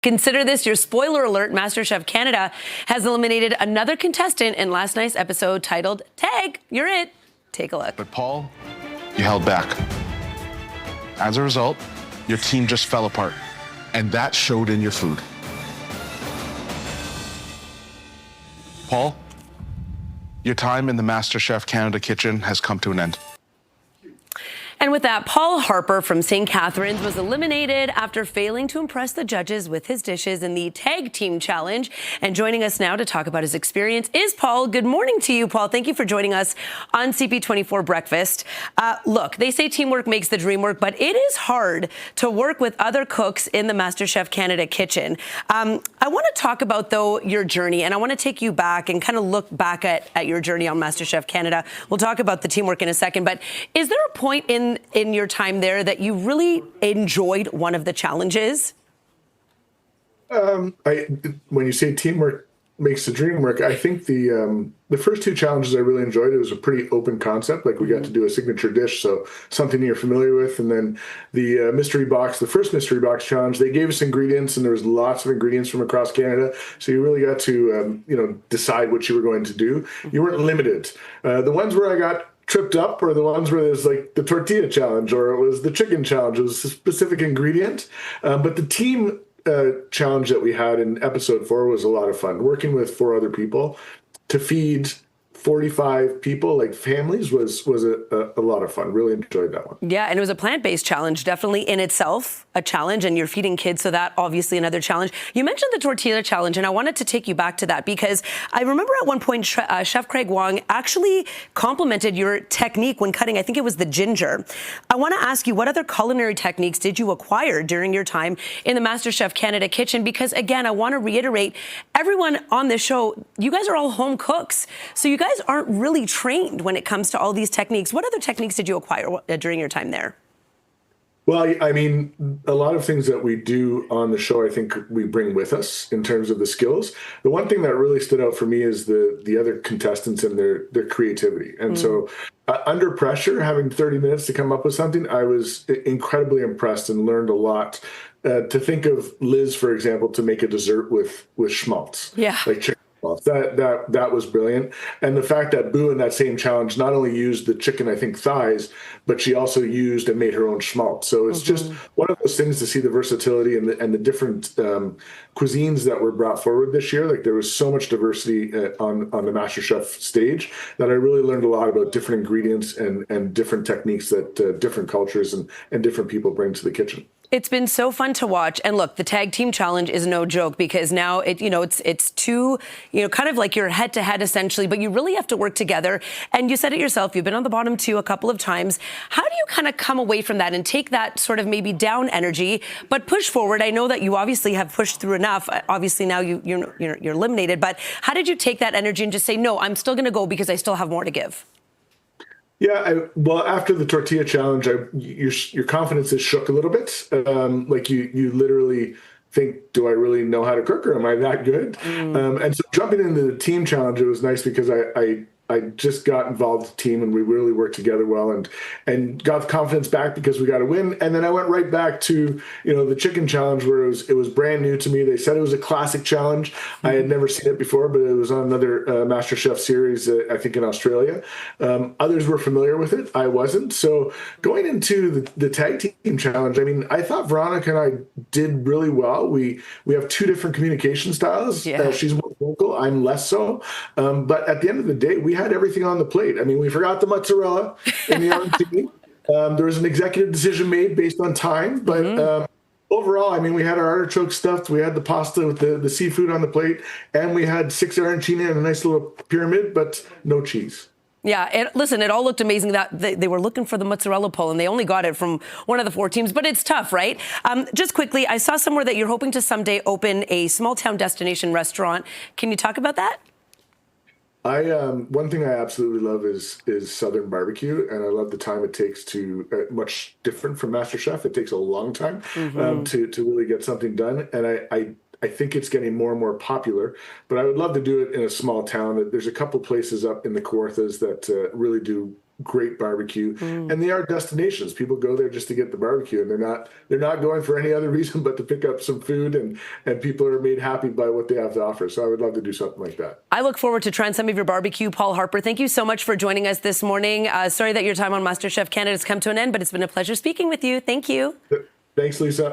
Consider this your spoiler alert. MasterChef Canada has eliminated another contestant in last night's episode titled Tag, You're It. Take a look. But Paul, you held back. As a result, your team just fell apart. And that showed in your food. Paul, your time in the MasterChef Canada kitchen has come to an end. And with that, Paul Harper from St. Catharines was eliminated after failing to impress the judges with his dishes in the Tag Team Challenge. And joining us now to talk about his experience is Paul. Good morning to you, Paul. Thank you for joining us on CP24 Breakfast. Look, they say teamwork makes the dream work, but it is hard to work with other cooks in the MasterChef Canada kitchen. I want to talk about, though, your journey, and I want to take you back and kind of look back at your journey on MasterChef Canada. We'll talk about the teamwork in a second, but is there a point in your time there that you really enjoyed one of the challenges? When you say teamwork makes the dream work, I think the first two challenges I really enjoyed. It was a pretty open concept. Like we got to do a signature dish, so something you're familiar with. And then the mystery box, the first mystery box challenge, they gave us ingredients, and there was lots of ingredients from across Canada. So you really got to decide what you were going to do. You weren't limited. The ones where I got tripped up or the ones where there's like the tortilla challenge or it was the chicken challenge. It was a specific ingredient. But the team challenge that we had in episode 4 was a lot of fun. Working with 4 other people to feed 45 people, like families, was a lot of fun. Really enjoyed that one. Yeah, and it was a plant-based challenge, definitely in itself a challenge, and you're feeding kids, so that obviously another challenge. You mentioned the tortilla challenge, and I wanted to take you back to that because I remember at one point Chef Craig Wong actually complimented your technique when cutting, I think it was the ginger. I want to ask you, what other culinary techniques did you acquire during your time in the MasterChef Canada kitchen? Because again, I want to reiterate, everyone on this show, you guys are all home cooks, so you guys aren't really trained when it comes to all these techniques. What other techniques did you acquire during your time there? Well, I mean, a lot of things that we do on the show, I think we bring with us in terms of the skills. The one thing that really stood out for me is the other contestants and their creativity. And so under pressure, having 30 minutes to come up with something, I was incredibly impressed and learned a lot. To think of Liz, for example, to make a dessert with schmaltz. Yeah. Like chicken. That was brilliant. And the fact that Boo in that same challenge not only used the chicken, I think, thighs, but she also used and made her own schmaltz. So it's just one of those things to see the versatility and the different cuisines that were brought forward this year. Like there was so much diversity on the MasterChef stage that I really learned a lot about different ingredients and different techniques that different cultures and different people bring to the kitchen. It's been so fun to watch. And look, the tag team challenge is no joke because now it's two, kind of like you're head to head essentially, but you really have to work together. And you said it yourself, you've been on the bottom 2 a couple of times. How do you kind of come away from that and take that sort of maybe down energy, but push forward? I know that you obviously have pushed through enough. Obviously now you're eliminated, but how did you take that energy and just say, no, I'm still going to go because I still have more to give? Yeah, well, after the tortilla challenge, your confidence is shook a little bit. Like you literally think, do I really know how to cook, or am I that good? And so jumping into the team challenge, it was nice because I just got involved with the team and we really worked together well and got the confidence back because we got a win. And then I went right back to, the chicken challenge where it was brand new to me. They said it was a classic challenge. I had never seen it before, but it was on another MasterChef series, I think in Australia. Others were familiar with it. I wasn't. So going into the tag team challenge, I mean, I thought Veronica and I did really well. We have 2 different communication styles. Yeah. She's more vocal. I'm less so. But at the end of the day, we had everything on the plate. I mean, we forgot the mozzarella in the other team. There was an executive decision made based on time, but overall, I mean, we had our artichoke stuffed, we had the pasta with the seafood on the plate, and we had 6 arancini and a nice little pyramid, but no cheese. Yeah, listen, it all looked amazing. That they were looking for the mozzarella pole, and they only got it from one of the 4 teams. But it's tough, right? Just quickly, I saw somewhere that you're hoping to someday open a small town destination restaurant. Can you talk about that? One thing I absolutely love is Southern barbecue, and I love the time it takes to much different from MasterChef. It takes a long time to really get something done, and I think it's getting more and more popular. But I would love to do it in a small town. There's a couple places up in the Kawarthas that really do great barbecue, and they are destinations. People go there just to get the barbecue, and they're not going for any other reason but to pick up some food, and people are made happy by what they have to offer. So I would love to do something like that. I look forward to trying some of your barbecue. Paul Harper, thank you so much for joining us this morning. Sorry that your time on MasterChef Canada has come to an end, but it's been a pleasure speaking with you. Thank you. Thanks, Lisa.